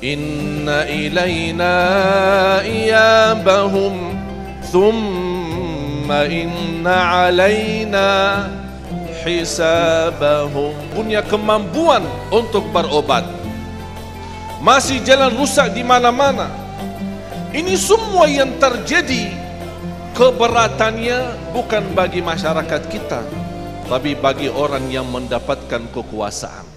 Inna ilayna iyabahum thumma inna alayna hisabahum. Punya kemampuan untuk berobat, masih jalan rusak di mana-mana. Ini semua yang terjadi, keberatannya bukan bagi masyarakat kita, tapi bagi orang yang mendapatkan kekuasaan.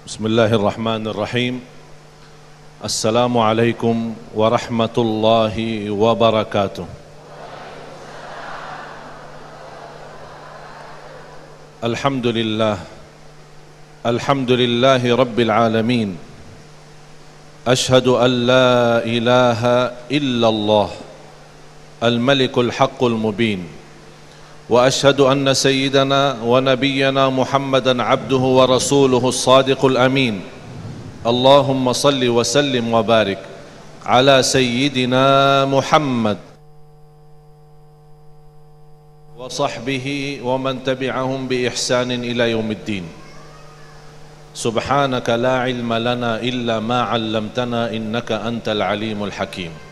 Bismillahirrahmanirrahim. Assalamualaikum warahmatullahi wabarakatuh. Alhamdulillah, alhamdulillahi rabbil alamin. Ashhadu an la ilaha illallah, al-malikul haqqul mubin. وأشهد أن سيدنا ونبينا محمدا عبده ورسوله الصادق الأمين. اللهم صل وسلم وبارك على سيدنا محمد وصحبه ومن تبعهم بإحسان إلى يوم الدين. سبحانك لا علم لنا إلا ما علمتنا إنك أنت العليم الحكيم.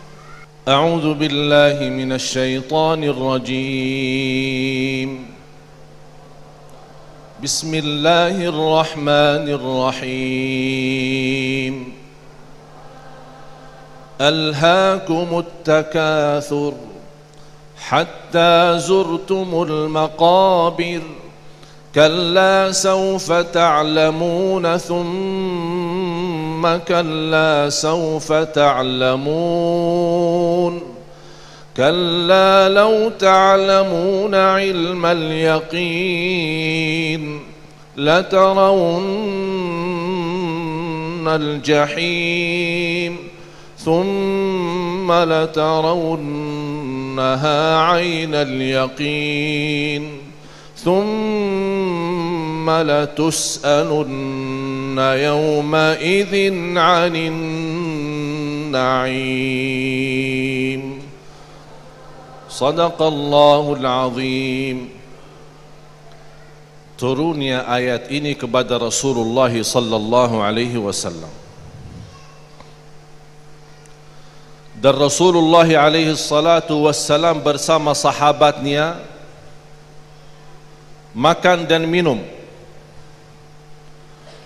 أعوذ بالله من الشيطان الرجيم. بسم الله الرحمن الرحيم. ألهاكم التكاثر حتى زرتم المقابر كلا سوف تعلمون ثم كلا سوف تعلمون كلا لو تعلمون علم اليقين لترون الجحيم ثم لترونها عين اليقين ثم لتسألن يومئذ عن النعيم. صدق الله العظيم. Turunnya ayat ini kepada Rasulullah sallallahu alaihi wasallam. Dan Rasulullah alaihi salatu wassalam bersama sahabatnya makan dan minum.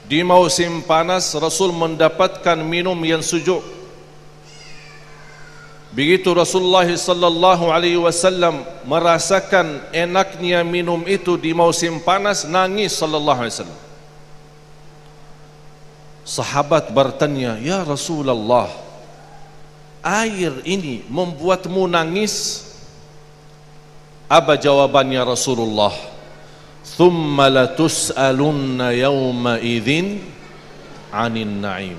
Di musim panas Rasul mendapatkan minum yang sejuk. Begitu Rasulullah sallallahu alaihi wasallam merasakan enaknya minum itu di musim panas, nangis sallallahu alaihi wasallam. Sahabat bertanya, "Ya Rasulullah, air ini membuatmu nangis?" Apa jawabannya Rasulullah? Thumma latus'alunna yawma idzin 'anil na'im.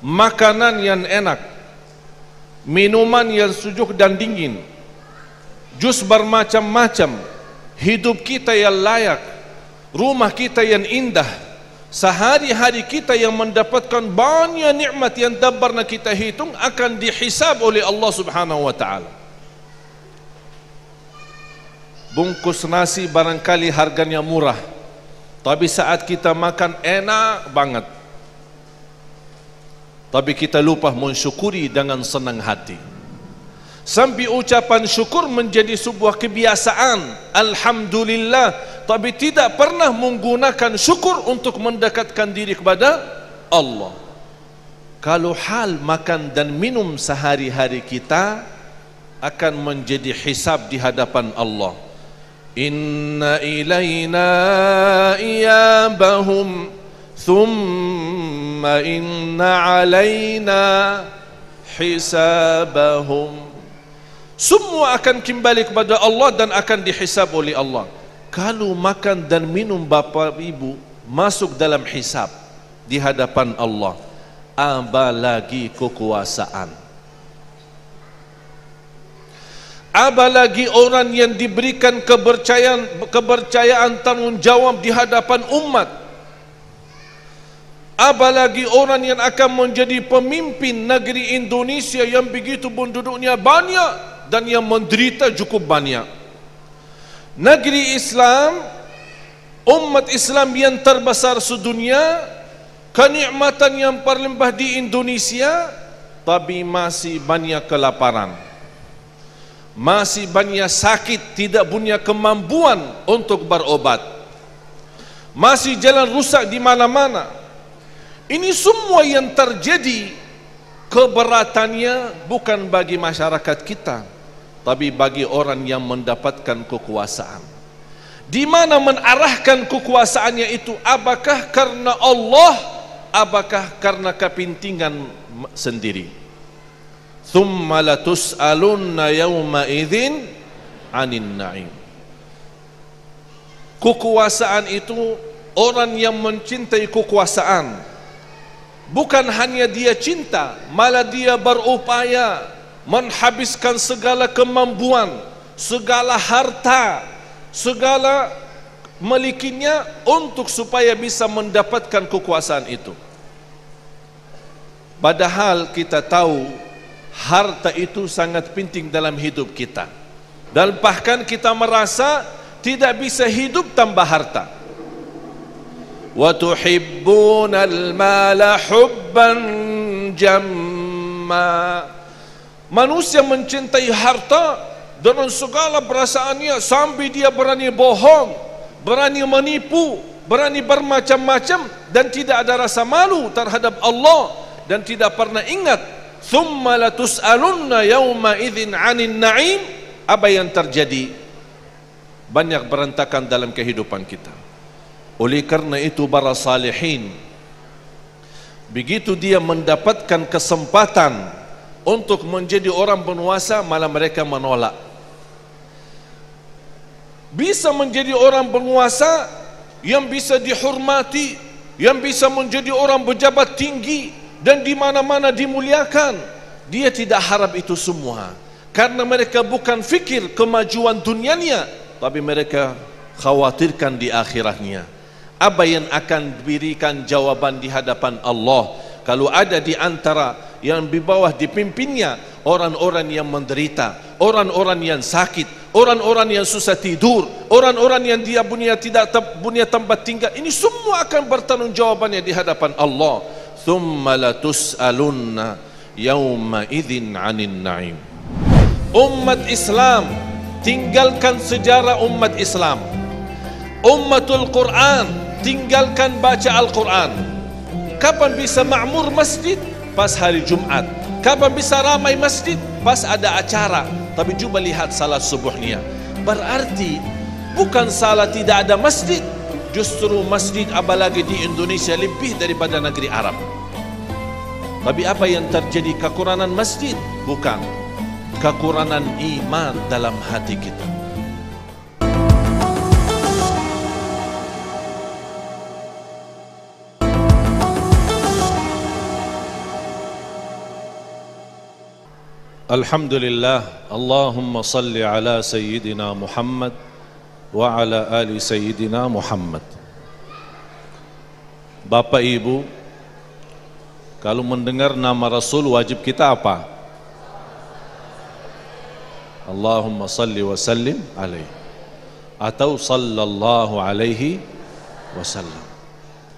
Makanan yang enak, minuman yang sejuk dan dingin, jus bermacam-macam, hidup kita yang layak, rumah kita yang indah, sehari-hari kita yang mendapatkan banyak nikmat yang tak pernah kita hitung akan dihisab oleh Allah Subhanahu wa taala. Bungkus nasi barangkali harganya murah, tapi saat kita makan enak banget. Tapi kita lupa mensyukuri dengan senang hati. Sampai ucapan syukur menjadi sebuah kebiasaan. Alhamdulillah. Tapi tidak pernah menggunakan syukur untuk mendekatkan diri kepada Allah. Kalau hal makan dan minum sehari-hari kita akan menjadi hisab di hadapan Allah. Inna ilayna iyabahum thumma inna alayna hisabahum. Semua akan kembali kepada Allah dan akan dihisab oleh Allah. Kalau makan dan minum Bapak Ibu masuk dalam hisab di hadapan Allah, apalagi kekuasaan. Apalagi orang yang diberikan kepercayaan tanggung jawab di hadapan umat. apalagi orang yang akan menjadi pemimpin negeri Indonesia yang begitu penduduknya banyak dan yang menderita cukup banyak. Negeri Islam, umat Islam yang terbesar sedunia, kenikmatan yang berlimpah di Indonesia, tapi masih banyak kelaparan, masih banyak sakit, tidak punya kemampuan untuk berobat, masih jalan rusak di mana-mana. Ini semua yang terjadi, keberatannya bukan bagi masyarakat kita, tapi bagi orang yang mendapatkan kekuasaan. Di mana menarahkan kekuasaannya itu? Apakah karena Allah, apakah karena kepentingan sendiri? Thumma latus'alunna yawma idzin 'anin na'im. Kekuasaan itu, orang yang mencintai kekuasaan, bukan hanya dia cinta, malah dia berupaya menghabiskan segala kemampuan, segala harta, segala milikinya untuk supaya bisa mendapatkan kekuasaan itu. Padahal kita tahu harta itu sangat penting dalam hidup kita, dan bahkan kita merasa tidak bisa hidup tanpa harta. Wa tuhibbunal mala hubban jamma. Manusia mencintai harta dengan segala perasaannya, sampai dia berani bohong, berani menipu, berani bermacam-macam, dan tidak ada rasa malu terhadap Allah, dan tidak pernah ingat. Thumma latus'alunna yawma idzin 'anin na'im. Apa yang terjadi? Banyak berantakan dalam kehidupan kita. Oleh karena itu para salihin, begitu dia mendapatkan kesempatan untuk menjadi orang penguasa, malah mereka menolak. Bisa menjadi orang penguasa yang bisa dihormati, yang bisa menjadi orang pejabat tinggi dan di mana-mana dimuliakan, dia tidak harap itu semua, karena mereka bukan fikir kemajuan dunianya, tapi mereka khawatirkan di akhiratnya. Apa yang akan diberikan jawaban di hadapan Allah kalau ada di antara yang di bawah dipimpinnya orang-orang yang menderita, orang-orang yang sakit, orang-orang yang susah tidur, orang-orang yang dia tidak punya tempat tinggal. Ini semua akan bertanggung jawabannya di hadapan Allah. Thumma latus'alunna yawma idzin 'anin na'im. Umat Islam, tinggalkan sejarah umat Islam. Ummatul Quran, tinggalkan baca Al-Quran. Kapan bisa makmur masjid? Pas hari Jumat. Kapan bisa ramai masjid? Pas ada acara. Tapi coba lihat salat subuhnya. Berarti bukan salah tidak ada masjid, justru masjid apalagi di Indonesia lebih daripada negeri Arab. Tapi apa yang terjadi? Kekurangan masjid? Bukan, kekurangan iman dalam hati kita. Alhamdulillah, Allahumma salli ala Sayyidina Muhammad wa ala ali Sayyidina Muhammad. Bapak Ibu, kalau mendengar nama Rasul wajib kita apa? Allahumma salli wa sallim alaihi, atau sallallahu alaihi wasallam.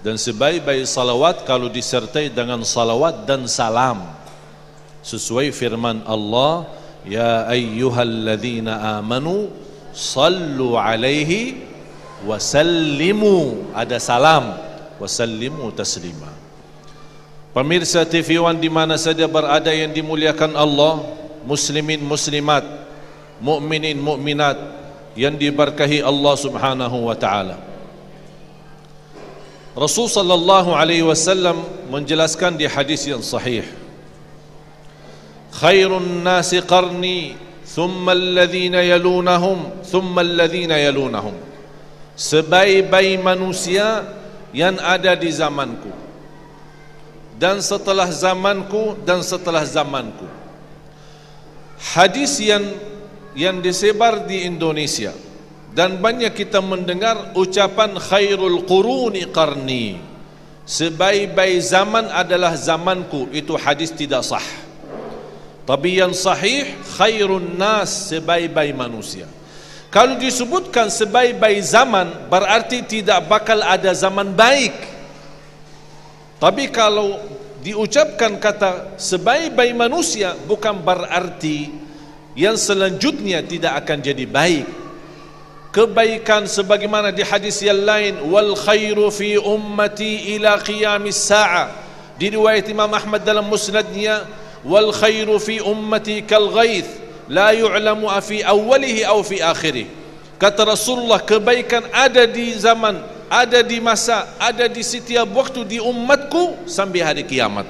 Dan sebaik-baik salawat kalau disertai dengan salawat dan salam, sesuai firman Allah, ya ayyuhalladzina amanu sallu alaihi wasallimu, ada salam, wasallimu taslima. Pemirsa TV One di mana saja berada yang dimuliakan Allah, muslimin muslimat, mukminin mukminat yang diberkahi Allah Subhanahu wa taala. Rasul sallallahu alaihi wasallam menjelaskan di hadis yang sahih, khairun nasi qarni thumma alladhina yalunahum thumma alladhina yalunahum. Sebaik-baik manusia yang ada di zamanku, dan setelah zamanku, dan setelah zamanku. Hadis yang disebar di Indonesia, dan banyak kita mendengar ucapan khairul quruni qarni, sebaik-baik zaman adalah zamanku, itu hadis tidak sah. Tapi yang sahih, khairun nas, sebaik-baik manusia. Kalau disebutkan sebaik-baik zaman, berarti tidak bakal ada zaman baik. Tapi kalau diucapkan kata sebaik-baik manusia, bukan berarti yang selanjutnya tidak akan jadi baik. Kebaikan sebagaimana di hadis yang lain, wal khairu fi ummati ila qiyamis sa'ah, di riwayat Imam Ahmad dalam musnadnya, wal khairu fi ummati kal ghaith la yu'lamu fi awwalihi aw fi akhirih. Kata Rasulullah, kebaikan ada di zaman, ada di masa, ada di setiap waktu di umatku sampai hari kiamat.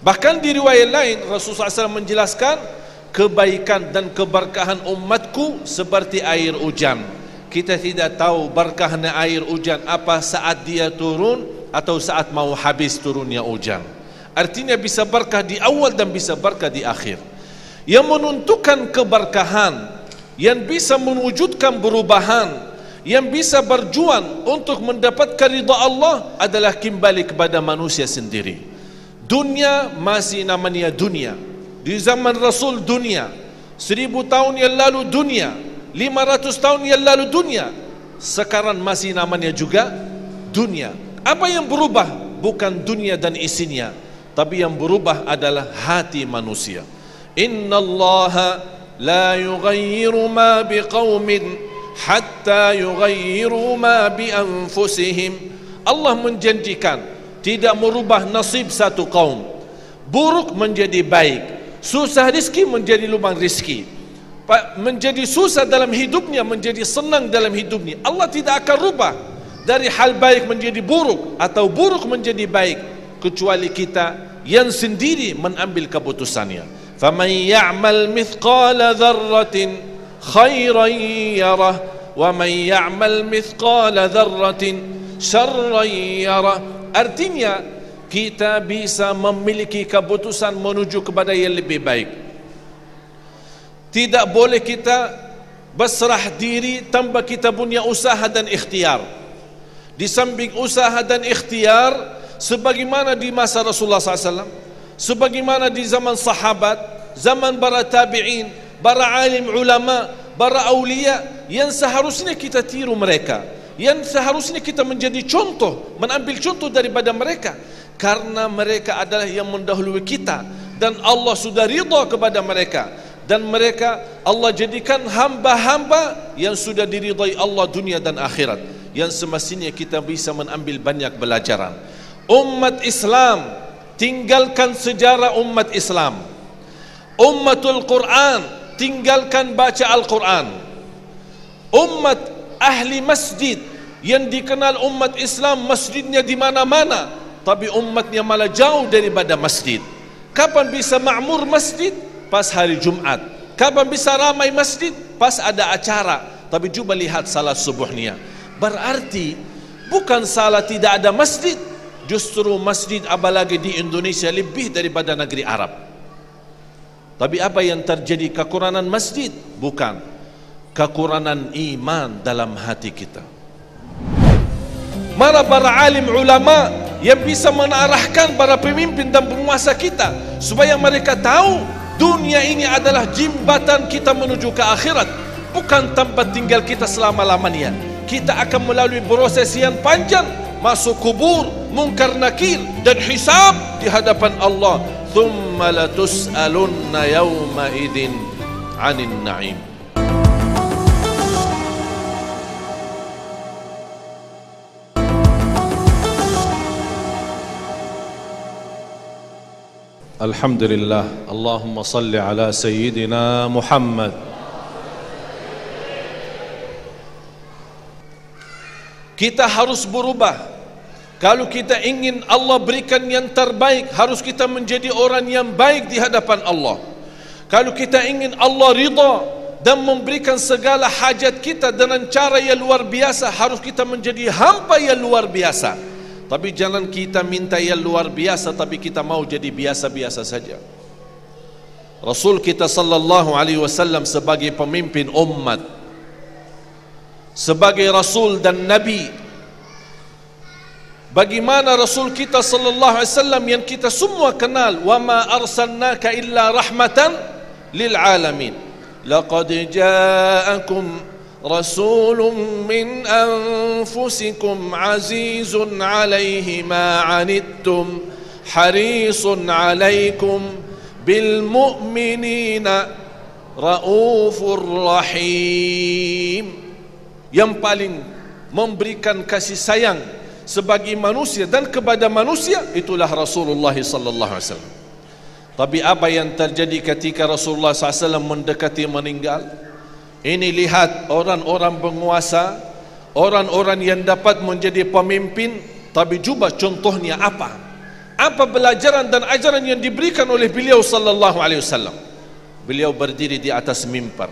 Bahkan di riwayat lain Rasulullah SAW menjelaskan, kebaikan dan keberkahan umatku seperti air hujan. Kita tidak tahu berkahnya air hujan apa saat dia turun atau saat mau habis turunnya hujan. Artinya bisa berkah di awal dan bisa berkah di akhir. Yang menentukan keberkahan, yang bisa mewujudkan perubahan, yang bisa berjuang untuk mendapatkan ridha Allah adalah kembali kepada manusia sendiri. Dunia masih namanya dunia. Di zaman Rasul dunia, 1000 tahun yang lalu dunia, 500 tahun yang lalu dunia, sekarang masih namanya juga dunia. Apa yang berubah? Bukan dunia dan isinya, tapi yang berubah adalah hati manusia. Inna Allaha la yughayyiru ma biqaumin hatta yughayyiru ma bi anfusihim. Allah menjanjikan tidak merubah nasib satu kaum, buruk menjadi baik, susah rizki menjadi lubang rizki, menjadi susah dalam hidupnya menjadi senang dalam hidupnya. Allah tidak akan rubah dari hal baik menjadi buruk atau buruk menjadi baik, kecuali kita yang sendiri mengambil keputusannya. Faman ya'mal mithqala dzarratin khairan yarah wa man ya'mal mithqala dzarratin syarran yarah. Artinya kita bisa memiliki keputusan menuju kepada yang lebih baik. Tidak boleh kita berserah diri tanpa kita punya usaha dan ikhtiar. Di samping usaha dan ikhtiar, sebagaimana di masa Rasulullah SAW, sebagaimana di zaman sahabat, zaman para tabi'in, para alim ulama, para awliya, yang seharusnya kita tiru mereka, yang seharusnya kita menjadi contoh, mengambil contoh daripada mereka, karena mereka adalah yang mendahului kita dan Allah sudah ridha kepada mereka, dan mereka Allah jadikan hamba-hamba yang sudah diridai Allah dunia dan akhirat, yang semestinya kita bisa mengambil banyak pelajaran. Umat Islam, tinggalkan sejarah umat Islam. Ummatul Quran, tinggalkan baca Al-Quran. Umat ahli masjid, yang dikenal umat Islam masjidnya di mana-mana, tapi umatnya malah jauh daripada masjid. Kapan bisa makmur masjid? Pas hari Jumat. Kapan bisa ramai masjid? Pas ada acara. Tapi coba lihat salat subuhnya. Berarti bukan salah tidak ada masjid, justru masjid apalagi di Indonesia lebih daripada negeri Arab. Tapi apa yang terjadi? Kekurangan masjid? Bukan, kekurangan iman dalam hati kita. Mana para alim ulama yang bisa menarahkan para pemimpin dan penguasa kita supaya mereka tahu dunia ini adalah jembatan kita menuju ke akhirat, bukan tempat tinggal kita selama-lamanya. Kita akan melalui proses yang panjang, masuk kubur, mungkar nakir, dan hisab di hadapan Allah. Thumma latus'alunna yawma idin 'anil na'im. Alhamdulillah, Allahumma salli ala Sayyidina Muhammad. Kita harus berubah. Kalau kita ingin Allah berikan yang terbaik, harus kita menjadi orang yang baik di hadapan Allah. Kalau kita ingin Allah ridha dan memberikan segala hajat kita dengan cara yang luar biasa, harus kita menjadi hamba yang luar biasa. Tapi jangan kita minta yang luar biasa tapi kita mau jadi biasa-biasa saja. Rasul kita sallallahu alaihi wasallam sebagai pemimpin umat, sebagai rasul dan nabi, bagaimana Rasul kita sallallahu alaihi wasallam yang kita semua kenal, wa ma arsalnaka illa rahmatan lil alamin. Laqad ja'akum rasulun min anfusikum azizun 'alaihi ma 'anittum harisun 'alaikum bil mu'minina raufur rahim. Yang paling memberikan kasih sayang sebagai manusia dan kepada manusia itulah Rasulullah sallallahu alaihi wasallam. Tapi apa yang terjadi ketika Rasulullah SAW mendekati meninggal? Ini lihat orang-orang penguasa, orang-orang yang dapat menjadi pemimpin, tapi juga contohnya apa? Apa pelajaran dan ajaran yang diberikan oleh beliau sallallahu alaihi wasallam? Beliau berdiri di atas mimbar,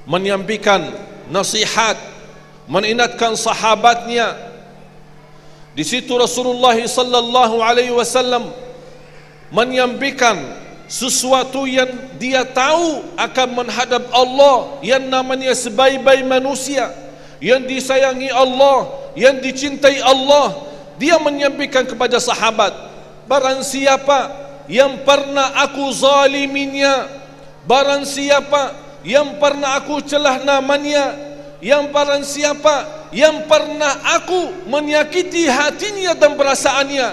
menyampaikan nasihat, mengingatkan sahabatnya. Di situ Rasulullah sallallahu alaihi wasallam menyampaikan sesuatu yang dia tahu akan menghadap Allah, yang namanya sebaik-baik manusia, yang disayangi Allah, yang dicintai Allah. Dia menyampaikan kepada sahabat, barang siapa yang pernah aku zaliminya, barang siapa yang pernah aku celah namanya, yang barang siapa yang pernah aku menyakiti hatinya dan perasaannya,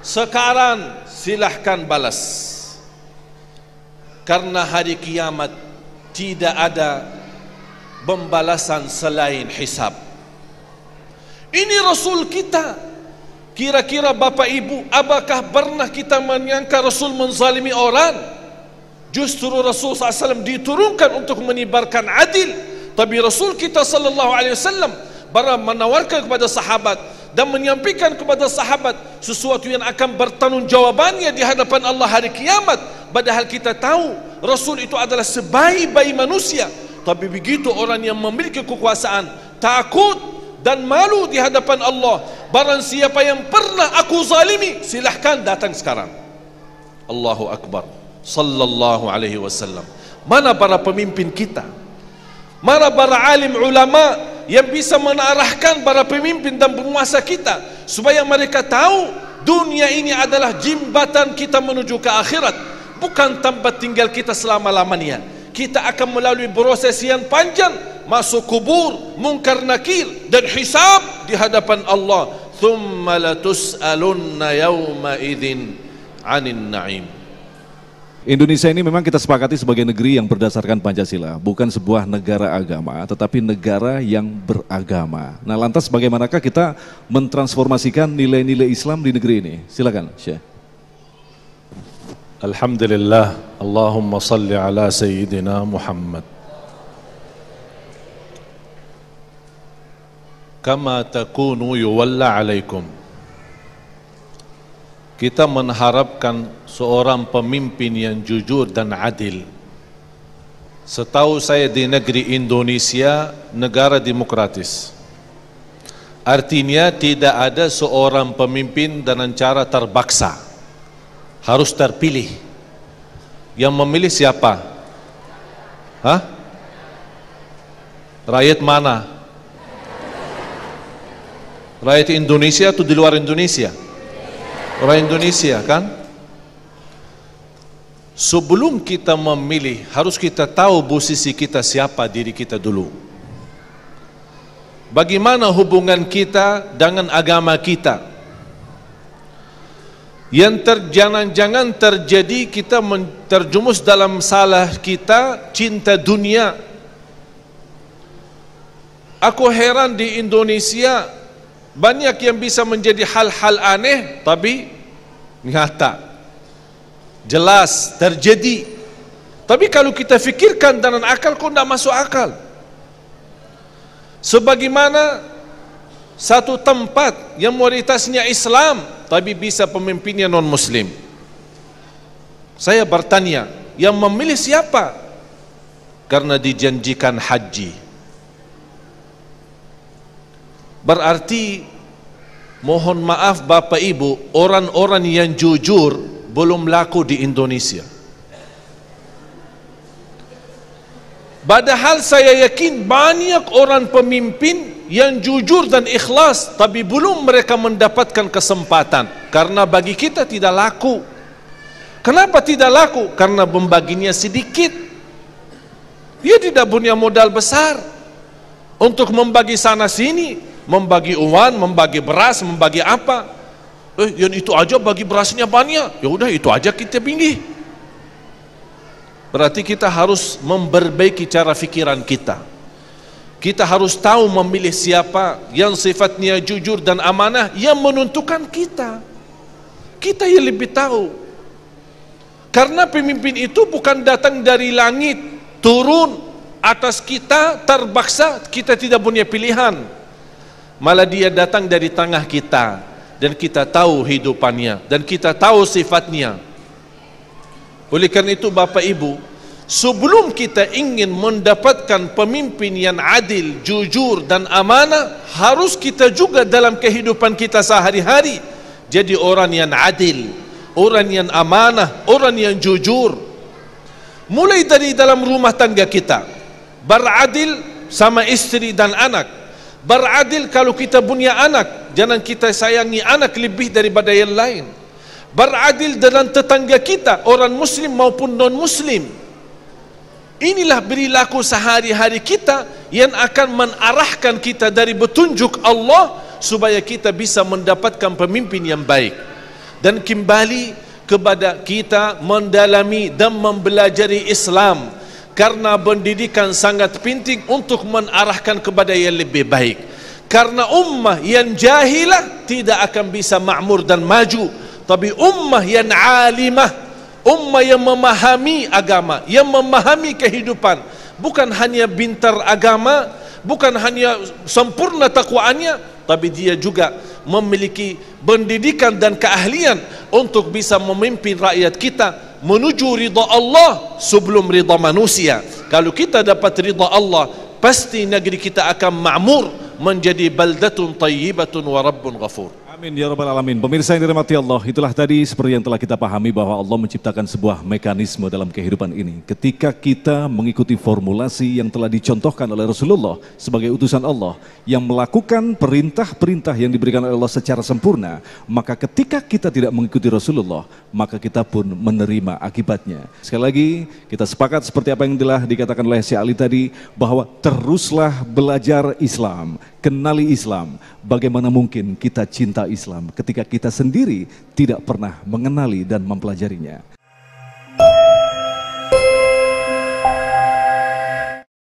sekarang silahkan balas. Karena hari kiamat tidak ada pembalasan selain hisab. Ini Rasul kita. Kira-kira Bapak Ibu, apakah pernah kita menyangka Rasul menzalimi orang? Justru Rasul SAW diturunkan untuk menyebarkan adil. Tapi Rasul kita sallallahu alaihi wasallam bara menawarkan kepada sahabat dan menyampaikan kepada sahabat sesuatu yang akan bertanggungjawabnya di hadapan Allah hari kiamat. Padahal kita tahu Rasul itu adalah sebaik-baik manusia, tapi begitu orang yang memiliki kekuasaan takut dan malu di hadapan Allah. Barang siapa yang pernah aku zalimi, silahkan datang sekarang. Allahu Akbar sallallahu alaihi wasallam. Mana para pemimpin kita? Mana para alim ulama yang bisa menarahkan para pemimpin dan penguasa kita supaya mereka tahu dunia ini adalah jembatan kita menuju ke akhirat, bukan tempat tinggal kita selama-lamanya. Kita akan melalui proses yang panjang, masuk kubur, mungkar nakir dan hisab di hadapan Allah. Thumma latus'alunna yawma idzin 'anil na'im. Indonesia ini memang kita sepakati sebagai negeri yang berdasarkan Pancasila, bukan sebuah negara agama, tetapi negara yang beragama. Nah, lantas bagaimanakah kita mentransformasikan nilai-nilai Islam di negeri ini? Silakan, Syekh. Alhamdulillah, Allahumma salli ala Sayyidina Muhammad. Kama takunu yuwalla alaikum. Kita mengharapkan seorang pemimpin yang jujur dan adil. Setahu saya di negeri Indonesia, negara demokratis. Artinya tidak ada seorang pemimpin dengan cara terpaksa. Harus terpilih. Yang memilih siapa? Hah? Rakyat mana? Rakyat Indonesia atau di luar Indonesia? Orang Indonesia kan? Sebelum kita memilih, harus kita tahu posisi kita siapa, diri kita dulu. Bagaimana hubungan kita dengan agama kita? Yang jangan-jangan terjadi kita terjumus dalam salah kita cinta dunia. Aku heran di Indonesia banyak yang bisa menjadi hal-hal aneh, tapi nyata, jelas terjadi. Tapi kalau kita fikirkan dengan akal, kok tidak masuk akal. Sebagaimana satu tempat yang mayoritasnya Islam, tapi bisa pemimpinnya non-Muslim. Saya bertanya, yang memilih siapa? Karena dijanjikan haji. Berarti mohon maaf Bapak Ibu, orang-orang yang jujur belum laku di Indonesia. Padahal saya yakin banyak orang pemimpin yang jujur dan ikhlas, tapi belum mereka mendapatkan kesempatan karena bagi kita tidak laku. Kenapa tidak laku? Karena membaginya sedikit. Dia tidak punya modal besar untuk membagi sana sini, membagi uang, membagi beras, membagi apa. Yang itu aja bagi berasnya banyak, ya udah itu aja kita pilih. Berarti kita harus memperbaiki cara fikiran kita. Kita harus tahu memilih siapa yang sifatnya jujur dan amanah, yang menentukan kita. Kita yang lebih tahu. Karena pemimpin itu bukan datang dari langit, turun atas kita, terpaksa, kita tidak punya pilihan. Malah dia datang dari tengah kita, dan kita tahu hidupannya, dan kita tahu sifatnya. Oleh karena itu Bapak Ibu, sebelum kita ingin mendapatkan pemimpin yang adil, jujur dan amanah, harus kita juga dalam kehidupan kita sehari-hari jadi orang yang adil, orang yang amanah, orang yang jujur. Mulai dari dalam rumah tangga kita, beradil sama istri dan anak. Beradil kalau kita punya anak, jangan kita sayangi anak lebih daripada yang lain. Beradil dalam tetangga kita, orang muslim maupun non muslim. Inilah perilaku sehari-hari kita yang akan menarahkan kita dari petunjuk Allah supaya kita bisa mendapatkan pemimpin yang baik. Dan kembali kepada kita mendalami dan mempelajari Islam, karena pendidikan sangat penting untuk menarahkan kepada yang lebih baik. Karena ummah yang jahilah tidak akan bisa makmur dan maju, tapi ummah yang alimah, ummah yang memahami agama, yang memahami kehidupan, bukan hanya pintar agama, bukan hanya sempurna takwaannya, tapi dia juga memiliki pendidikan dan keahlian untuk bisa memimpin rakyat kita menuju ridha Allah sebelum ridha manusia. Kalau kita dapat ridha Allah, pasti negeri kita akan makmur, menjadi baldatun tayyibatun wa rabbun ghafur. Amin ya rabbal alamin. Pemirsa yang dirahmati Allah, itulah tadi seperti yang telah kita pahami bahwa Allah menciptakan sebuah mekanisme dalam kehidupan ini. Ketika kita mengikuti formulasi yang telah dicontohkan oleh Rasulullah sebagai utusan Allah yang melakukan perintah-perintah yang diberikan oleh Allah secara sempurna, maka ketika kita tidak mengikuti Rasulullah, maka kita pun menerima akibatnya. Sekali lagi, kita sepakat seperti apa yang telah dikatakan oleh Syekh Ali tadi, bahwa teruslah belajar Islam, kenali Islam. Bagaimana mungkin kita cinta Islam ketika kita sendiri tidak pernah mengenali dan mempelajarinya.